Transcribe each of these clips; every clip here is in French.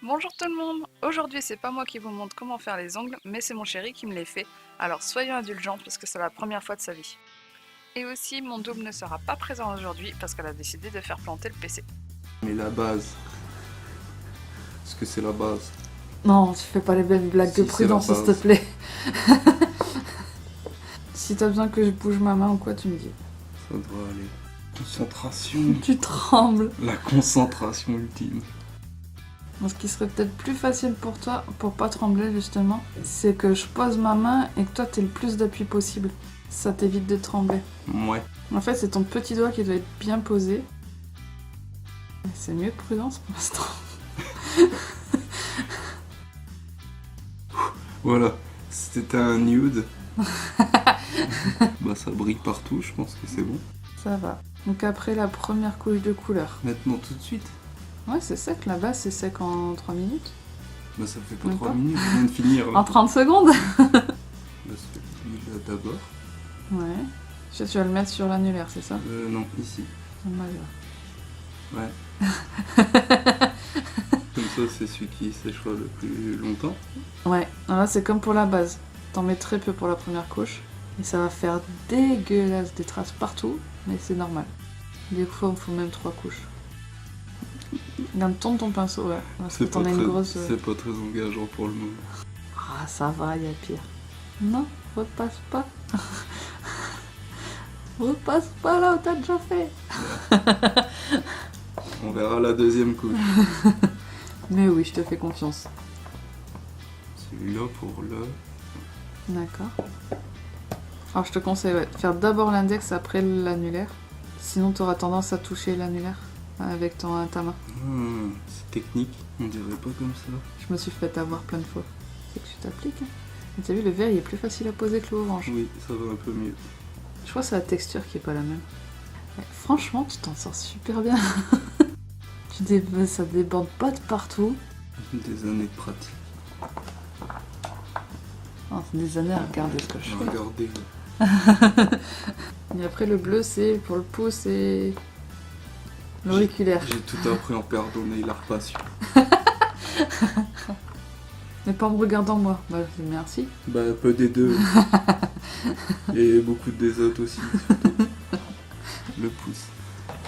Bonjour tout le monde. Aujourd'hui c'est pas moi qui vous montre comment faire les ongles, mais c'est mon chéri qui me les fait, alors soyons indulgents parce que c'est la première fois de sa vie. Et aussi mon double ne sera pas présent aujourd'hui parce qu'elle a décidé de faire planter le PC. Mais la base. Est-ce que c'est la base? Non, tu fais pas les mêmes blagues de Si, prudence, c'est la s'il te base. plaît. Si t'as besoin que je bouge ma main ou quoi, tu me dis. Ça doit aller. Concentration. Tu trembles. La concentration ultime. Bon, ce qui serait peut-être plus facile pour toi, pour pas trembler justement, c'est que je pose ma main et que toi t'aies le plus d'appui possible. Ça t'évite de trembler. Ouais. En fait, c'est ton petit doigt qui doit être bien posé. C'est mieux prudence pour l'instant. Voilà. C'était un nude. Bah ça brille partout, je pense que c'est bon. Ça va. Donc après la première couche de couleur. Maintenant tout de suite. Ouais, c'est sec, la base c'est sec en 3 minutes. Bah ça fait pas Même 3 pas. minutes, je viens de finir. En 30 secondes. Bah c'est celui-là d'abord. Ouais. Tu vas le mettre sur l'annulaire, c'est ça? Non, ici. Sur le majeur. Ouais. Comme ça c'est celui qui séchera le plus longtemps. Ouais, alors là c'est comme pour la base. T'en mets très peu pour la première couche. Et ça va faire dégueulasse des traces partout, mais c'est normal. Des fois il faut même 3 couches. Regarde, tourne ton pinceau, ouais. Parce que C'est pas, t'en as une grosse. c'est pas très engageant pour le moment. Ah, ça va, y a pire. Non, repasse pas. Repasse pas là où t'as déjà fait. On verra la deuxième couche. Mais oui, je te fais confiance. Celui-là pour là. D'accord. Alors je te conseille ouais, de faire d'abord l'index après l'annulaire. Sinon t'auras tendance à toucher l'annulaire avec ta main. C'est technique, on dirait pas comme ça. Je me suis fait avoir plein de fois. C'est que tu t'appliques. Hein. Mais t'as vu, le vert il est plus facile à poser que l'orange. Oui, ça va un peu mieux. Je crois que c'est la texture qui est pas la même. Ouais, franchement, tu t'en sors super bien. Ça déborde pas de partout. Des années de pratique. Oh, c'est des années à regarder ce que je fais. Regardez. Et après le bleu c'est pour le pouce et l'auriculaire. J'ai tout appris en perdonnant l'arpation. Mais pas en me regardant moi. Bah merci. Bah, un peu des deux. Et beaucoup des autres aussi. Surtout. Le pouce.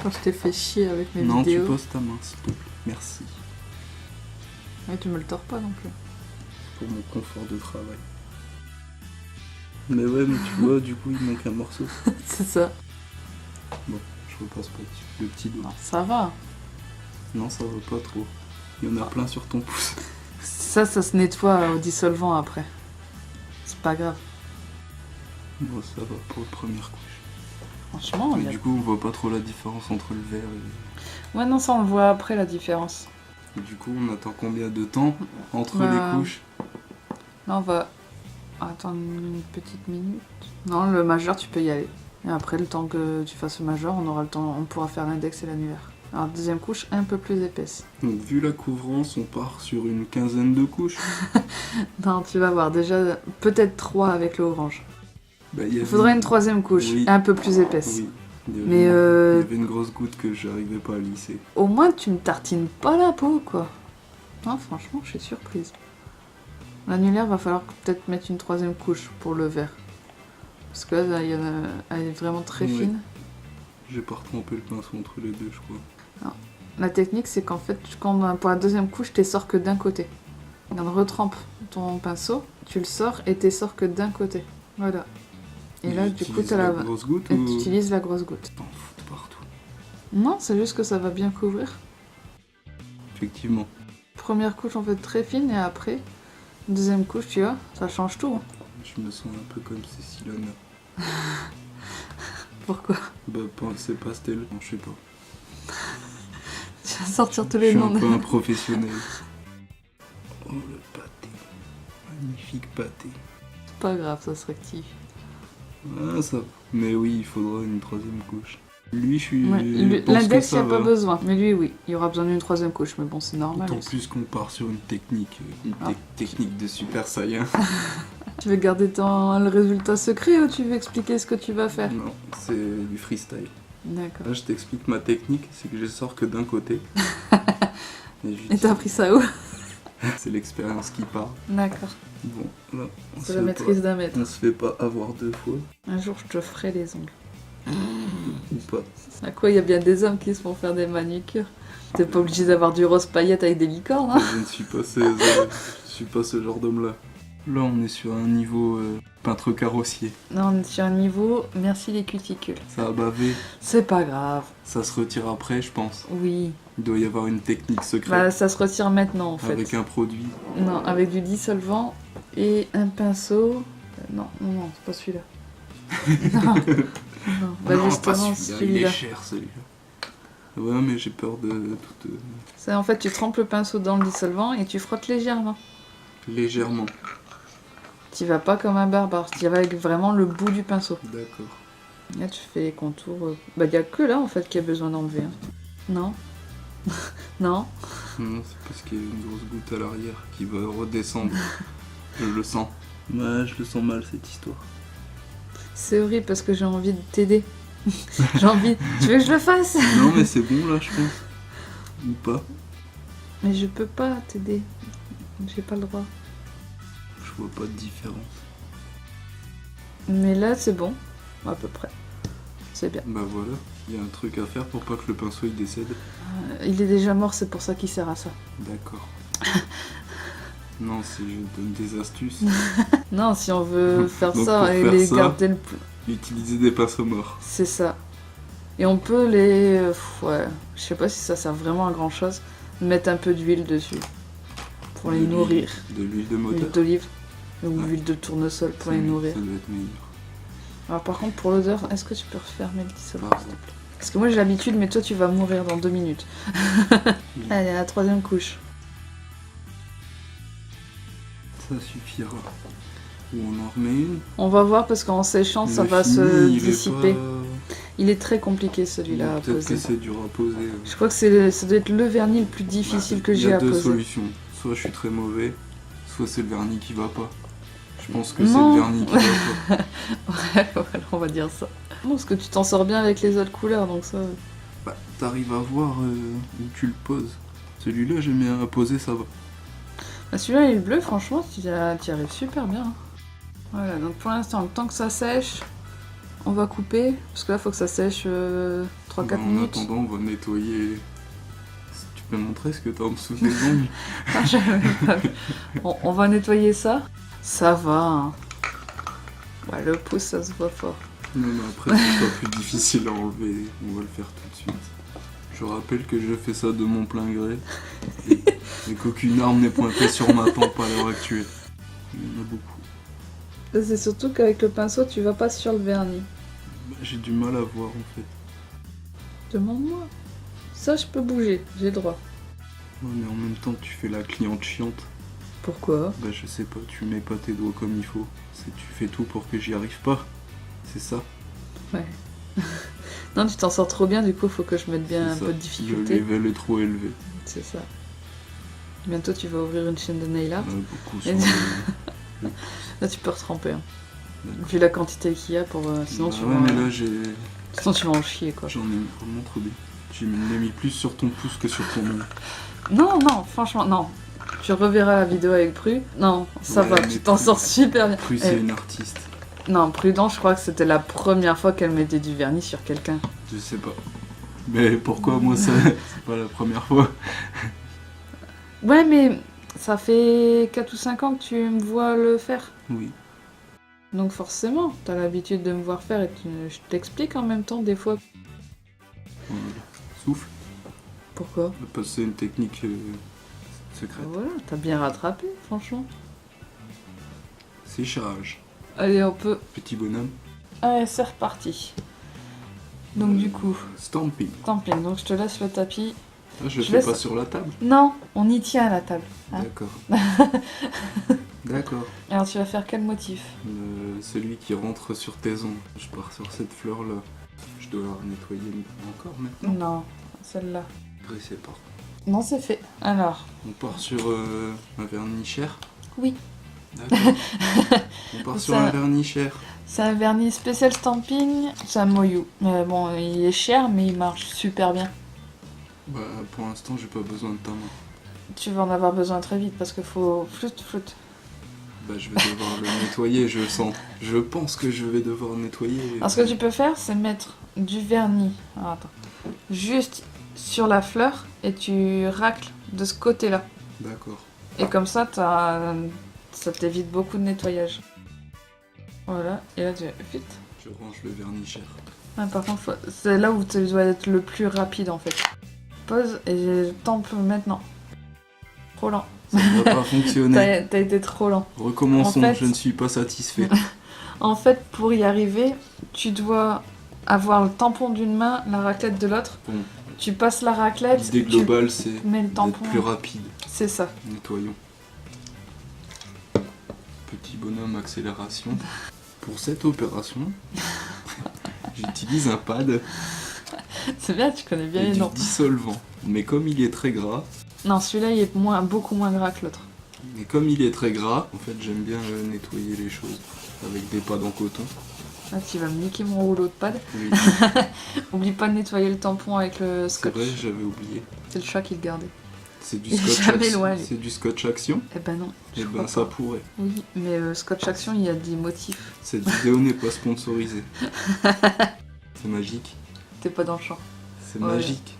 Quand je t'ai fait chier avec mes Non, vidéos. tu poses ta main, s'il te plaît. Merci. Ouais, tu me le tords pas non plus. Pour mon confort de travail. Mais ouais, mais tu vois, du coup, il manque un morceau. C'est ça. Bon, je repasse pas dessus. Le petit doigt. Non, ça va. Non, ça va pas trop. Il y en a plein sur ton pouce. Ça se nettoie au dissolvant après. C'est pas grave. Bon, ça va pour la première couche. Franchement, Mais du coup, on voit pas trop la différence entre le vert et... ouais, non, ça on le voit après la différence. Et du coup, on attend combien de temps entre Bah, les couches? Là, on va attendre une petite minute. Non, le majeur, tu peux y aller. Et après, le temps que tu fasses le majeur, on aura le temps, on pourra faire l'index et l'annulaire. Alors, deuxième couche, un peu plus épaisse. Donc, vu la couvrance, on part sur une quinzaine de couches. Non, tu vas voir, déjà, peut-être 3 avec le orange. Bah, Il faudrait une troisième couche, Oui. un peu plus épaisse. Oui. Il y avait Mais il y avait une grosse goutte que j'arrivais pas à lisser. au moins, tu me tartines pas la peau, quoi. Non, franchement, je suis surprise. L'annulaire, va falloir peut-être mettre une troisième couche pour le vert. Parce que là, elle est vraiment très Oui. fine. J'ai pas retrempé le pinceau entre les deux, je crois. La technique, c'est qu'en fait, pour la deuxième couche, tu sors que d'un côté. Regarde, retrempe ton pinceau, tu le sors et tu sors que d'un côté. Voilà. Et là, du coup, J'utilise tu la grosse goutte ou... utilises la grosse goutte. T'en fous partout. Non, c'est juste que ça va bien couvrir. Effectivement. Première couche, en fait, très fine, et après, deuxième couche, tu vois, ça change tout. Hein. Je me sens un peu comme Cécile Anna. Pourquoi? Bah, c'est pastel, non, je sais pas. Tu vas sortir tous Je les suis noms. un peu un professionnel. Oh, le pâté. Magnifique pâté. C'est pas grave, ça se rectifie. Ah, ça va. Mais oui, il faudra une troisième couche. Lui, je suis... Ouais, je pense l'index, que il ça n'y a pas va. besoin. Mais lui, oui. Il y aura besoin d'une troisième couche. Mais bon, c'est normal. D'autant aussi. plus qu'on part sur une technique. Technique de Super Saiyan. Tu veux garder le résultat secret ou tu veux expliquer ce que tu vas faire? Non, c'est du freestyle. D'accord. Là, je t'explique ma technique, c'est que je sors que d'un côté. Et t'as appris ça où? C'est l'expérience qui parle. D'accord. Bon, là, C'est la maîtrise d'un maître. on se fait pas avoir 2 fois, Un jour, je te ferai les ongles. ou pas. À quoi il y a bien des hommes qui se font faire des manucures. T'es pas obligé d'avoir du rose paillette avec des licornes, hein. Je ne suis pas ce genre d'homme-là. Là, on est sur un niveau peintre carrossier. Non, on est sur un niveau, merci les cuticules. Ça a bavé, C'est pas grave. ça se retire après, je pense. Oui. Il doit y avoir une technique secrète Bah, ça se retire maintenant, en fait. avec un produit. Non, avec du dissolvant et un pinceau. Non, c'est pas celui-là. non. Non, bah Non, justement, pas celui-là, il est cher celui-là. Ouais, mais j'ai peur de tout C'est en fait, tu trempes le pinceau dans le dissolvant et tu frottes légèrement. légèrement. Tu vas pas comme un barbare, tu vas avec vraiment le bout du pinceau. D'accord. Là, tu fais les contours. Bah, y a que là en fait qui a besoin d'enlever. Hein. Non. Non. Non, c'est parce qu'il y a une grosse goutte à l'arrière qui va redescendre. Je le sens. Ouais, je le sens mal cette histoire. C'est horrible parce que j'ai envie de t'aider. J'ai envie. Tu veux que je le fasse? Non, mais c'est bon là, je pense. Ou pas. Mais je peux pas t'aider. J'ai pas le droit. Je vois pas de différence. Mais là, c'est bon. À peu près. C'est bien. Bah voilà, il y a un truc à faire pour pas que le pinceau il décède. Il est déjà mort, c'est pour ça qu'il sert à ça. D'accord. Non, si je donne des astuces. Non, si on veut faire Donc ça pour et faire les ça- garder le plus. Utiliser des pinceaux morts. C'est ça. Et on peut les. Ouais, je sais pas si ça sert vraiment à grand chose. Mettre un peu d'huile dessus. Pour les De l'huile- nourrir. De l'huile de L'huile moteur. d'olive. Ou Ouais. l'huile de tournesol pour les Ça nourrir. doit être meilleur. Alors par contre, pour l'odeur, est-ce que tu peux refermer le dissolvant Pardon. s'il te plaît? Parce que moi j'ai l'habitude, mais toi tu vas mourir dans 2 minutes. Allez, la 3e couche. Ça suffira. Ou on en remet une. On va voir parce qu'en séchant, ça Le va fini, se il est dissiper. pas- Il est très compliqué celui-là à Peut-être poser. que c'est dur à poser. Je crois que ça doit être le vernis le plus difficile que Il y j'ai a à 2 poser. solutions. Soit je suis très mauvais, soit c'est le vernis qui va pas. Je pense que c'est Non. le vernis qui va pas. Ouais, voilà, on va dire ça. Non, parce que tu t'en sors bien avec les autres couleurs, donc ça... Bah, t'arrives à voir où tu le poses. Celui-là, j'aime bien à poser, ça va. Ah, celui-là, il est bleu, franchement, tu y arrives super bien. Voilà, donc pour l'instant, le temps que ça sèche, on va couper, parce que là, il faut que ça sèche 3-4 Bah, en minutes. attendant, on va nettoyer. Tu peux montrer ce que t'as en dessous des ongles? Ah, j'avais pas vu. On va nettoyer ça. Ça va, hein. Ouais, le pouce, ça se voit fort. Non, mais après, c'est pas plus difficile à enlever. On va le faire tout de suite. Je rappelle que je fais ça de mon plein gré. Et qu'aucune arme n'est pointée sur ma tempe à l'heure actuelle. Il y en a beaucoup. C'est surtout qu'avec le pinceau, tu vas pas sur le vernis. Bah, j'ai du mal à voir en fait. Demande-moi. Ça, je peux bouger, j'ai le droit. Ouais, mais en même temps, tu fais la cliente chiante. Pourquoi? Bah, je sais pas, tu mets pas tes doigts comme il faut. Tu fais tout pour que j'y arrive pas. C'est ça. Ouais. Non, tu t'en sors trop bien, du coup, faut que je mette bien un C'est ça. peu de Le difficulté. level est trop élevé. C'est ça. Bientôt, tu vas ouvrir une chaîne de nail art. Beaucoup Et- sont... Là, tu peux retremper. Hein. D'accord. Vu la quantité qu'il y a, pour, sinon, Bah tu ouais, vas, mais là, sinon, tu vas en chier, quoi. j'en ai vraiment trop bien. Tu l'as mis plus sur ton pouce que sur ton ongle. Non, non, franchement, non. Tu reverras la vidéo avec Pru. Non, ça Ouais, va, mais tu t'en Pru- sors super bien. Plus Eh, c'est une artiste. Non, Prudent, je crois que c'était la première fois qu'elle mettait du vernis sur quelqu'un. Je sais pas. Mais pourquoi moi ça c'est pas la première fois? Ouais, mais ça fait 4 ou 5 ans que tu me vois le faire. Oui. Donc forcément, t'as l'habitude de me voir faire et je t'explique en même temps des fois. Voilà. Souffle. Pourquoi? Parce que c'est une technique secrète. Voilà, t'as bien rattrapé, franchement. Séchage. Allez, on peut... Petit bonhomme. Allez, c'est reparti. Donc du coup, Stamping. camping, donc je te laisse le tapis. Ah, je le Je fais laisse- pas sur la table. Non, on y tient à la table. Hein. D'accord. D'accord. Alors tu vas faire quel motif? Celui qui rentre sur tes ongles. Je pars sur cette fleur là. Je dois la nettoyer encore maintenant. Non, celle-là. Après c'est pas. Non, c'est fait. Alors, On part sur un vernis cher. oui, D'accord. On part sur Ça- un vernis cher. c'est un vernis spécial stamping, c'est un Moyu. Bon, il est cher, mais il marche super bien. Bah pour l'instant j'ai pas besoin de ta main. tu vas en avoir besoin très vite parce qu'il faut floute. Bah je vais devoir le nettoyer, je le sens. Je pense que je vais devoir nettoyer. Alors ce que tu peux faire, c'est mettre du vernis. Alors, attends. Juste sur la fleur et tu racles de ce côté-là. D'accord. Et comme ça, ça t'évite beaucoup de nettoyage. Voilà, et là tu vite. Je range le vernis cher. Ah, par contre, c'est là où tu dois être le plus rapide en fait. Pause et je temple maintenant. Trop lent. Ça ne va pas fonctionner. T'as été trop lent. Recommençons, En fait- je ne suis pas satisfait. En fait, pour y arriver, tu dois avoir le tampon d'une main, la raclette de l'autre. Bon, Tu passes la raclette, l'idée globale c'est tu mets le d'être tampon. plus rapide. C'est ça. Nettoyons. Petit bonhomme accélération. Pour cette opération, j'utilise un pad C'est bien, tu connais bien et les du noms. dissolvant. Mais comme il est très gras, Non, celui-là, il est beaucoup moins gras que l'autre. en fait j'aime bien nettoyer les choses avec des pads en coton. Là, tu vas me niquer mon rouleau de pad. Oui, Oublie pas de nettoyer le tampon avec le c'est scotch. vrai, j'avais oublié. C'est le chat qui le gardait. C'est du Il est scotch jamais action. loin, lui. C'est du scotch action. Eh ben non. je Et crois ben ça pas. pourrait. Oui, mais scotch action, il y a des motifs. Cette vidéo n'est pas sponsorisée. C'est magique. T'es pas dans le champ. C'est Ouais. magique.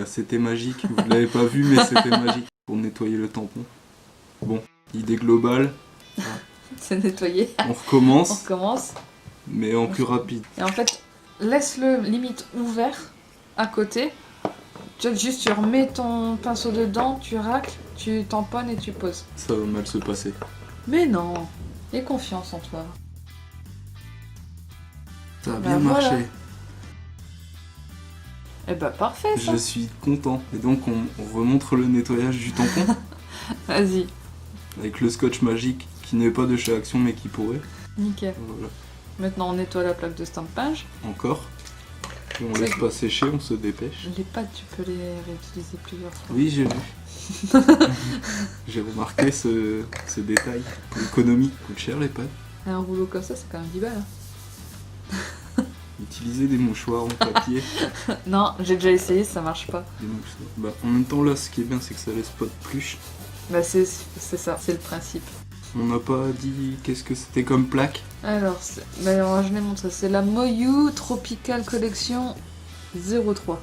C'était magique. Vous l'avez pas vu, mais c'était magique. Pour nettoyer le tampon. Bon, idée globale. C'est nettoyé. On On recommence, recommence. mais en plus rapide. Et en fait, laisse-le limite ouvert à côté. Tu remets ton pinceau dedans, tu racles, tu tamponnes et tu poses. Ça va mal se passer. Mais non, aie confiance en toi. Ça a Bah bien voilà. marché. Eh bah parfait ça. Je suis content. Et donc on remontre le nettoyage du tampon Vas-y, avec le scotch magique qui n'est pas de chez Action mais qui pourrait. nickel. Voilà. Maintenant on nettoie la plaque de stampage. Encore. Et on laisse pas sécher, on se dépêche. Les pattes, tu peux les réutiliser plusieurs fois. Oui, j'ai vu. J'ai remarqué ce détail. L'économie coûte cher les pâtes. Un rouleau comme ça, c'est quand même 10 balles. Hein. Utiliser des mouchoirs en papier. Non, j'ai déjà essayé, ça marche pas. Des mouchoirs. Bah, en même temps, là, ce qui est bien, c'est que ça laisse pas de pluche. Bah c'est ça, c'est le principe. On n'a pas dit qu'est-ce que c'était comme plaque. Alors, je l'ai montré, c'est la Moyu Tropical Collection 03.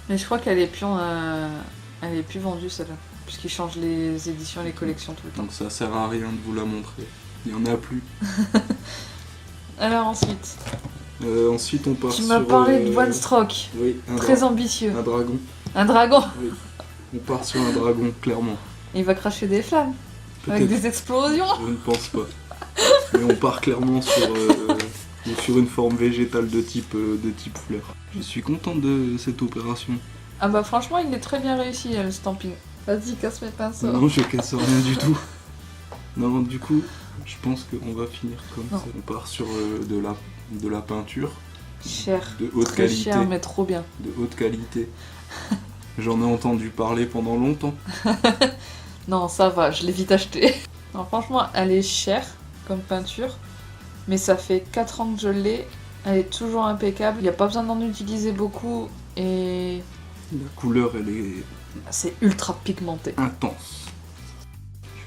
Mais je crois qu'elle est plus vendue celle-là, puisqu'ils changent les éditions et les collections tout le temps. Donc ça sert à rien de vous la montrer. Il y en a plus. Alors ensuite, Ensuite, on part tu sur... m'as parlé de One Stroke, Oui, très ambitieux. un dragon. Un dragon, Oui. On part sur un dragon, clairement. il va cracher des flammes, avec Peut-être, des explosions. je ne pense pas. Mais on part clairement sur une forme végétale de type fleur. Je suis content de cette opération. Ah bah franchement, il est très bien réussi le stamping. Vas-y, casse mes pinceaux. Non, je casse rien du tout. Non, du coup, je pense qu'on va finir comme Non. ça. On part sur de la peinture Cher, de haute très qualité. cher, mais trop bien. De haute qualité. J'en ai entendu parler pendant longtemps. Non, ça va, je l'ai vite acheté. Non, franchement, elle est chère comme peinture, mais ça fait 4 ans que je l'ai. Elle est toujours impeccable, il n'y a pas besoin d'en utiliser beaucoup et La couleur, elle est c'est ultra pigmenté. intense.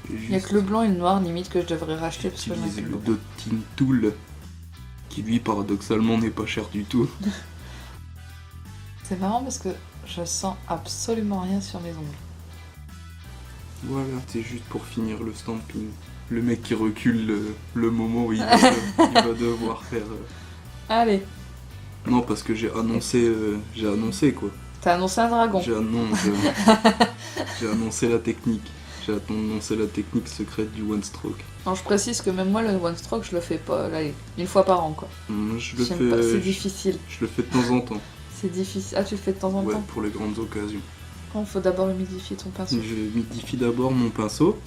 Je vais Il n'y a juste que le blanc et le noir limite que je devrais racheter parce que j'en ai utiliser plus le beaucoup. Dotting Tool, qui lui, paradoxalement, n'est pas cher du tout. C'est marrant parce que je sens absolument rien sur mes ongles. Voilà, c'est juste pour finir le stamping. Le mec qui recule le moment où il va devoir faire... Allez, Non, parce que j'ai annoncé quoi. t'as annoncé un dragon. J'ai annoncé la technique. J'ai annoncé la technique secrète du one stroke. Non, je précise que même moi, le one stroke, je le fais pas, là, une fois par an quoi. Je le J'aime pas, c'est fais, difficile. je le fais de temps en temps. C'est difficile. Ah, tu le fais de temps en Ouais, temps. pour les grandes occasions. Il faut d'abord humidifier ton pinceau. Je humidifie d'abord mon pinceau.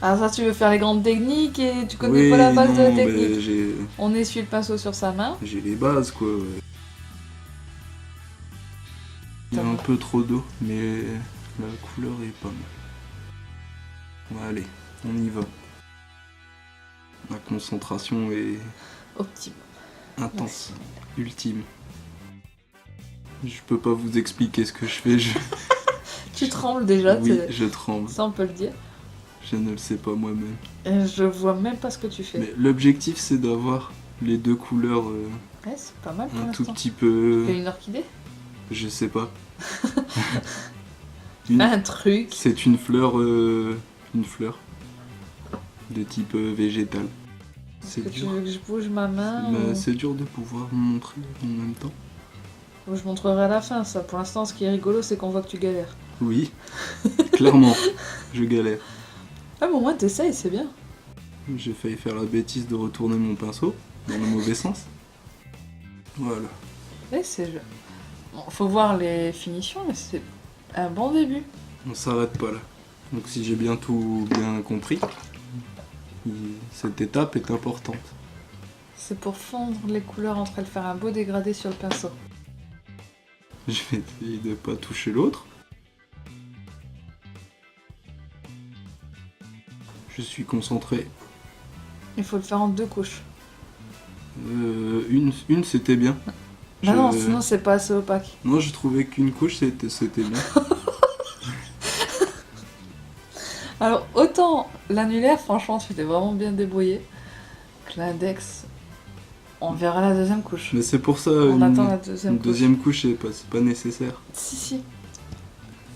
Ah, ça, tu veux faire les grandes techniques et tu connais Oui, pas la base de la non, technique. mais On essuie le pinceau sur sa main. j'ai les bases quoi. Ouais. Il y a un peu trop d'eau, mais la couleur est pas mal. Ouais, allez, on y va. La concentration est Optime. intense, ultime. Je peux pas vous expliquer ce que je fais. Tu trembles déjà, Oui, je tremble. ça on peut le dire. Je ne le sais pas moi-même. Et je vois même pas ce que tu fais. Mais l'objectif, c'est d'avoir les deux couleurs Ouais, c'est pas mal pour un tout l'instant. petit peu... Fais une orchidée. Je sais pas. Un truc. C'est une fleur de type végétal. Est-ce C'est que tu dur. veux que je bouge ma main Mais ou... c'est dur de pouvoir montrer en même temps. ou je montrerai à la fin ça. Pour l'instant, ce qui est rigolo, c'est qu'on voit que tu galères. Oui, clairement, je galère. Ah, mais au moins t'essayes, c'est bien. J'ai failli faire la bêtise de retourner mon pinceau dans le mauvais sens. Voilà. Et c'est... Bon, faut voir les finitions, mais c'est un bon début. On s'arrête pas là. Donc si j'ai bien tout bien compris, cette étape est importante. C'est pour fondre les couleurs entre elles, faire un beau dégradé sur le pinceau. Je vais essayer de pas toucher l'autre. Je suis concentré. Il faut le faire en 2 couches. Une c'était bien. Bah non, Je- sinon c'est pas assez opaque. Non, je trouvais qu'une couche c'était bien. Alors, autant l'annulaire, franchement, tu t'es vraiment bien débrouillé. Que l'index, on verra la deuxième couche. Mais c'est pour ça On une, attend la deuxième une couche. deuxième couche c'est pas nécessaire. Si, si.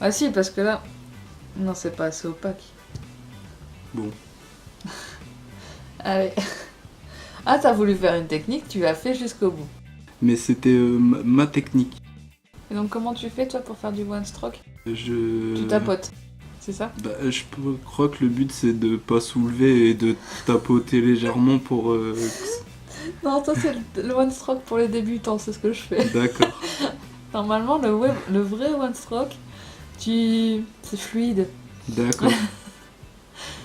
Ah si, parce que là... Non, c'est pas assez opaque. Bon, Allez. Ah, t'as voulu faire une technique, tu l'as fait jusqu'au bout. mais c'était ma technique. Et donc, comment tu fais, toi, pour faire du one stroke Je Tu tapotes, c'est ça? Bah, crois que le but c'est de pas soulever et de tapoter légèrement pour. Non, toi, c'est le one stroke pour les débutants, c'est ce que je fais. D'accord. Normalement, le vrai one stroke, c'est fluide. D'accord.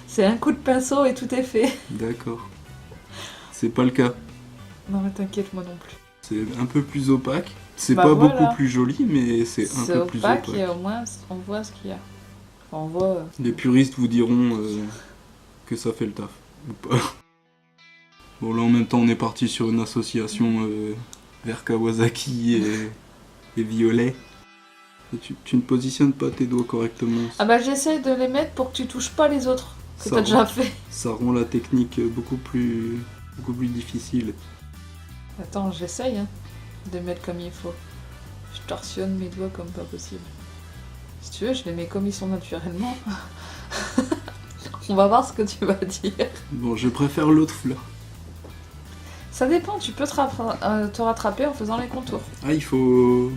C'est un coup de pinceau et tout est fait. D'accord. C'est pas le cas. Non, mais t'inquiète, moi non plus. C'est un peu plus opaque. C'est Bah pas voilà. beaucoup plus joli, mais c'est un C'est peu plus opaque opaque. et au moins, on voit ce qu'il y a. Enfin, on voit... Les puristes vous diront que ça fait le taf. Ou pas. Bon, là en même temps, on est parti sur une association vert Kawasaki et violet. Et tu ne positionnes pas tes doigts correctement. Ah bah, j'essaie de les mettre pour que tu touches pas les autres que Ça t'as déjà fait. Ça rend la technique beaucoup plus difficile. Attends, j'essaye hein, de les mettre comme il faut. Je torsionne mes doigts comme pas possible. Si tu veux, je les mets comme ils sont naturellement. On va voir ce que tu vas dire. Bon, je préfère l'autre fleur. Ça dépend, tu peux te rattraper en faisant les contours. Ah, il faut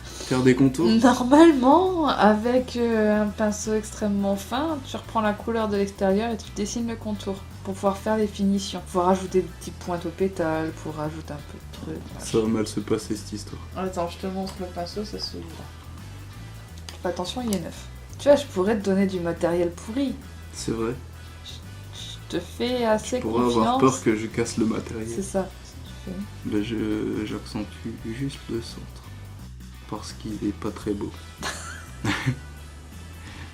faire des contours. Normalement, avec un pinceau extrêmement fin, tu reprends la couleur de l'extérieur et tu dessines le contour pour pouvoir faire les finitions. Pour rajouter des petites pointes au pétale, pour rajouter un peu de trucs. Voilà. Ça va mal se passer cette histoire. Attends, je te montre le pinceau, c'est celui-là. Fais attention, il est neuf. Tu vois, je pourrais te donner du matériel pourri. C'est vrai. Je te fais assez Pour confiance. avoir peur que je casse le C'est matériel. ça. Tu fais. Ben j'accentue juste le centre. Parce qu'il est pas très beau.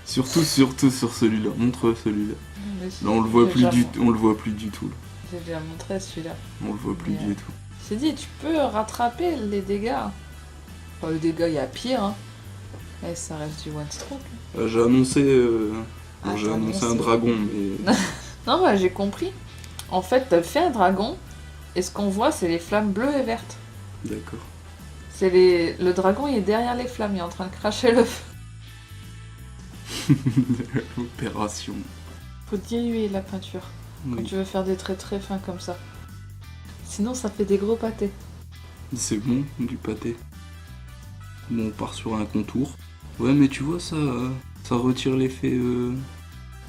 surtout sur celui-là. Montre celui-là. Mais Là on le voit j'ai plus déjà- on le voit plus du tout. Là. J'ai déjà montré celui-là. On le voit plus Mais, du tout. J'ai dit, tu peux rattraper les dégâts. Enfin, les dégâts, il y a pire. Hein. Et ça reste du one stroke. J'ai annoncé Ah, j'ai t'as annoncé annoncé. un dragon, mais Non, bah, j'ai compris. En fait, t'as fait un dragon. Et ce qu'on voit, c'est les flammes bleues et vertes. d'accord. Le dragon, il est derrière les flammes. Il est en train de cracher le feu. Opération. Faut diluer la peinture. Quand Oui. tu veux faire des traits très fins comme ça. Sinon, ça fait des gros pâtés. C'est bon, du pâté. Bon, on part sur un contour. Ouais, mais tu vois, ça retire l'effet.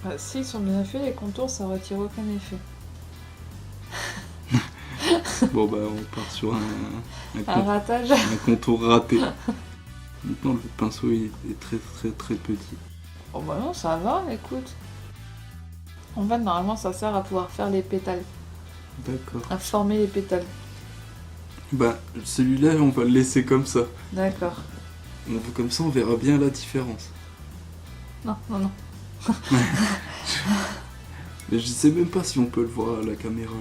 Bah, s'ils sont bien faits, les contours, ça retire aucun effet. Bon, bah, on part sur un Un ratage. un contour raté. Maintenant, le pinceau il est très très très petit. Oh bah non, ça va, écoute. En fait, normalement, ça sert à pouvoir faire les pétales. D'accord. À former les pétales. Bah, celui-là, on va le laisser comme ça. D'accord. Comme ça, on verra bien la différence. Non, non, non. Mais je sais même pas si on peut le voir à la caméra.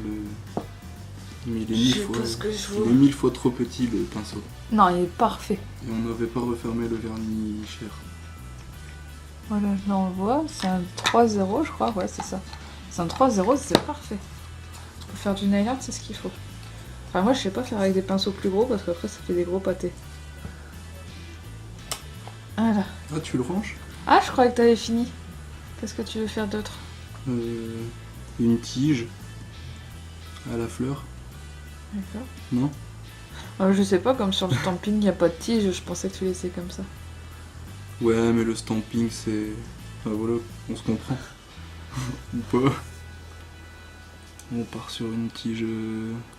Mais il est Je sais pas ce que je vois. il est 1000 fois trop petit le pinceau. Non, il est parfait. Et on n'avait pas refermé le vernis cher. Voilà, là on le voit, c'est un 3-0 je crois, ouais c'est ça. C'est un 3-0, c'est parfait. Pour faire du nail art, c'est ce qu'il faut. Enfin moi je sais pas faire avec des pinceaux plus gros parce qu'après ça fait des gros pâtés. Voilà. Ah, tu le ranges? Ah, je croyais que t'avais fini. Qu'est-ce que tu veux faire d'autre? Une tige à la fleur. D'accord. Non? Je sais pas, comme sur le stamping, il n'y a pas de tige, je pensais que tu laissais comme ça. Ouais, mais le stamping, c'est... Enfin voilà, on se comprend. Ou pas. On part sur une tige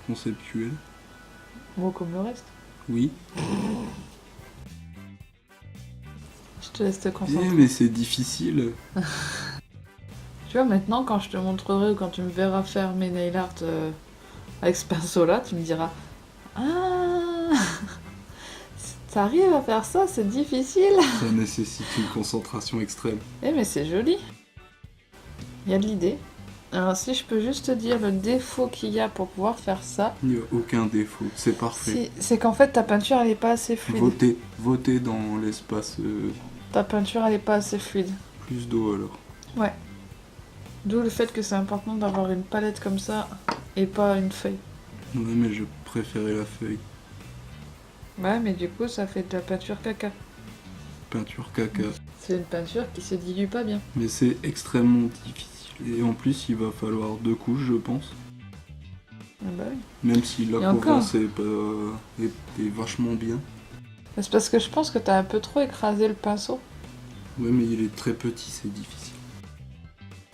conceptuelle. Bon, comme le reste. Oui. Je te laisse te Eh, concentrer. mais c'est difficile. Tu vois, maintenant, quand je te montrerai ou quand tu me verras faire mes nail art avec ce pinceau-là, tu me diras « Ah, t'arrives à faire ça, c'est difficile !» Ça nécessite une concentration extrême. Eh, mais c'est joli. Il y a de l'idée. Alors, si je peux juste te dire le défaut qu'il y a pour pouvoir faire ça, Il n'y a aucun défaut, c'est parfait. c'est qu'en fait, ta peinture, elle est pas assez fluide. Votez dans l'espace Ta peinture, elle est pas assez fluide. plus d'eau alors. Ouais. D'où le fait que c'est important d'avoir une palette comme ça et pas une feuille. Ouais, mais je préférais la feuille. Ouais, mais du coup, ça fait de la peinture caca. Peinture caca. C'est une peinture qui se dilue pas bien. Mais c'est extrêmement difficile. Et en plus, il va falloir 2 couches, je pense. Ah bah oui. Même si la Et encore. couvrance est vachement bien. C'est parce que je pense que t'as un peu trop écrasé le pinceau. Ouais, mais il est très petit, c'est difficile.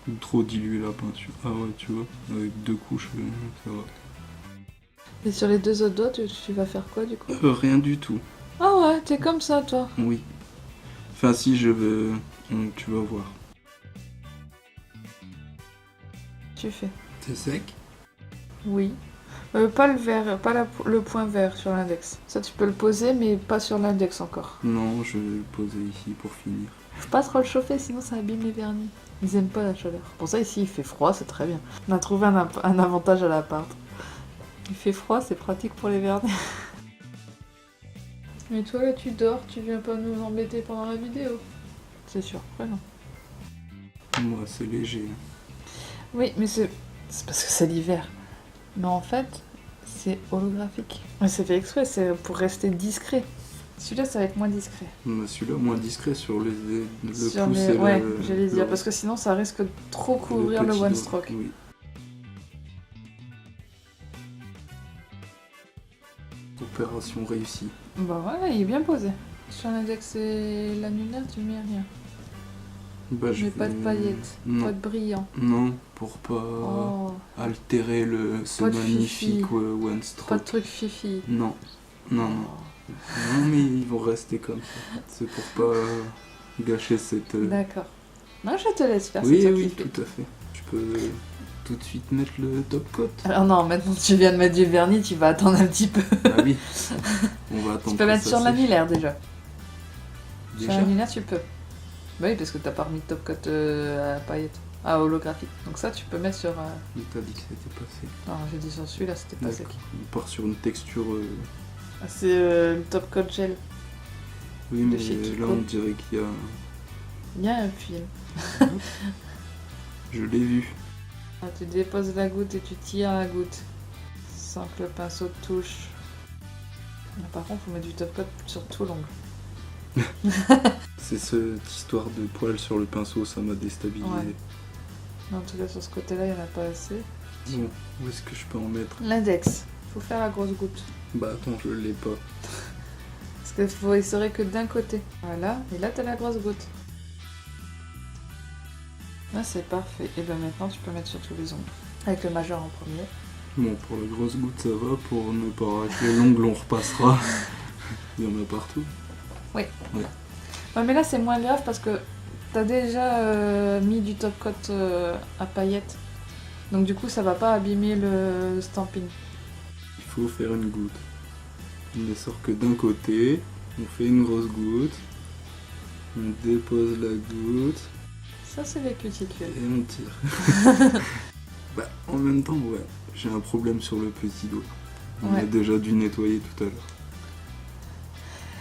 Ou trop diluer la peinture. Ah ouais, tu vois, avec 2 couches, ça va. Et sur les 2 autres doigts, tu vas faire quoi du coup? Rien du tout. Ah ouais, t'es comme ça toi. Oui. Enfin, si je veux... Tu vas voir. Tu fais. C'est sec? Oui. Pas le vert, pas le point vert sur l'index. Ça tu peux le poser mais pas sur l'index encore. Non, je vais le poser ici pour finir. Faut pas trop le chauffer sinon ça abîme les vernis. Ils aiment pas la chaleur. Pour ça ici il fait froid, c'est très bien. On a trouvé un avantage à l'appart. Il fait froid, c'est pratique pour les vernis. Mais toi là tu dors, tu viens pas nous embêter pendant la vidéo. C'est surprenant. Moi, c'est léger. Oui, mais c'est parce que c'est l'hiver. Mais en fait, c'est holographique. Mais c'est fait exprès, c'est pour rester discret. Celui-là, ça va être moins discret. Mais celui-là, moins discret sur le Sur pouce les... et Ouais, le... j'allais dire, le- parce que sinon ça risque de trop couvrir le petit one doigt. stroke. Oui. Opération réussie. Bah voilà, il est bien posé. Sur l'index et l'annulaire, tu mets rien. Bah, je Mais pas de vais- paillettes, Non. pas de brillant. Non, pour pas Oh, altérer ce Pas de magnifique fifi. one pas stroke. de truc fifi. Non, non, non. Non, mais ils vont rester comme ça. C'est pour pas gâcher cette... D'accord. Non, je te laisse faire, Oui, c'est toi oui, qui fais. tout à fait. Je peux tout de suite mettre le top coat. Alors non, maintenant que tu viens de mettre du vernis, tu vas attendre un petit peu. Ah oui. On va attendre. Tu peux que mettre ça sur sèche. l'annulaire déjà. Sur Déjà. l'annulaire, tu peux. Bah oui, parce que t'as pas remis de top coat à paillettes. Ah, holographique. Donc ça, tu peux mettre sur... Mais t'as dit que c'était pas sec. Non, j'ai dit sur celui-là, c'était pas sec. D'accord. On part sur une texture... Ah, c'est le top coat gel. Oui, mais chez Kiko. là on dirait qu'il y a... Il y a un film. Je l'ai vu. Ah, tu déposes la goutte et tu tires la goutte. Sans que le pinceau touche. Ah, par contre, faut mettre du top coat sur tout l'ongle. C'est cette histoire de poils sur le pinceau, ça m'a déstabilisé. Ouais. Non, en tout cas, sur ce côté-là, il n'y en a pas assez. Bon, où est-ce que je peux en mettre? L'index. Faut faire la grosse goutte. Bah attends, je l'ai pas. Parce qu'il faut essorer que d'un côté. Voilà. Et là, t'as la grosse goutte. Là, c'est parfait. Et bien maintenant, tu peux mettre sur tous les ongles. Avec le majeur en premier. Bon, pour la grosse goutte ça va, pour ne pas racler l'ongle on repassera. Il y en a partout. Ouais, mais là, c'est moins grave parce que t'as déjà mis du top coat à paillettes. Donc du coup, ça va pas abîmer le stamping. Il faut faire une goutte. On ne sort que d'un côté, on fait une grosse goutte, on dépose la goutte Ça, c'est les cuticules. et on tire. Bah, en même temps, ouais, j'ai un problème sur le petit doigt. On Ouais. a déjà dû nettoyer tout à l'heure.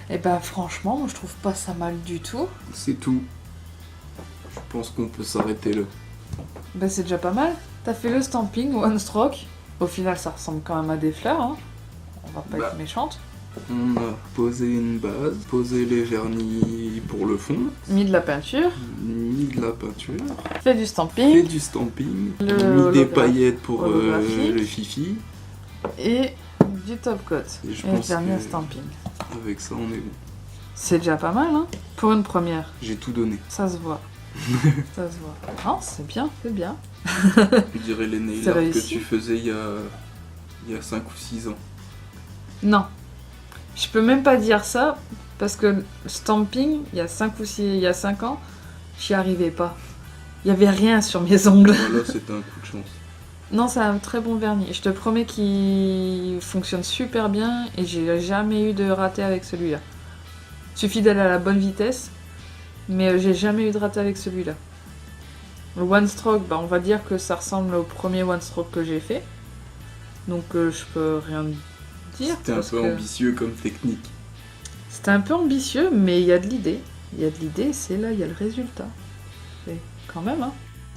Et ben franchement, moi, je trouve pas ça mal du tout. C'est tout. pense qu'on peut s'arrêter là. Bah c'est déjà pas mal. T'as fait le stamping, one stroke. Au final, ça ressemble quand même à des fleurs, hein. On va pas Bah. être méchante. On a posé une base, posé les vernis pour le fond, Mis de la peinture, mis de la peinture, fait du fait stamping du stamping, Le mis des holographe- paillettes pour holographique. le fifi. et du top coat. Et je Et le pense dernier que stamping. avec ça, on est bon. C'est déjà pas mal, hein. Pour une première, J'ai tout donné. ça se voit. Ça se voit. Non, c'est bien, c'est bien. Je dirais les nail C'est art que réussi. tu faisais il y a 5 ou 6 ans. Non. Je peux même pas dire ça, parce que le stamping, il y a 5 ou 6, il y a 5 ans, j'y arrivais pas. Il y avait rien sur mes ongles. Voilà, c'était un coup de chance. Non, c'est un très bon vernis. Je te promets qu'il fonctionne super bien et j'ai jamais eu de raté avec celui-là. Suffit d'aller à la bonne vitesse, mais j'ai jamais eu de raté avec celui-là. Le one stroke, bah, on va dire que ça ressemble au premier one stroke que j'ai fait. Donc je peux rien dire. C'était un parce peu que ambitieux comme technique. C'était un peu ambitieux, mais il y a de l'idée. Il y a de l'idée, c'est là, il y a le résultat. Et quand même, hein.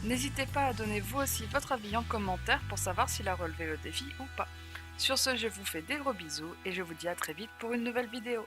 N'hésitez pas à donner vous aussi votre avis en commentaire pour savoir s'il a relevé le défi ou pas. Sur ce, je vous fais des gros bisous et je vous dis à très vite pour une nouvelle vidéo.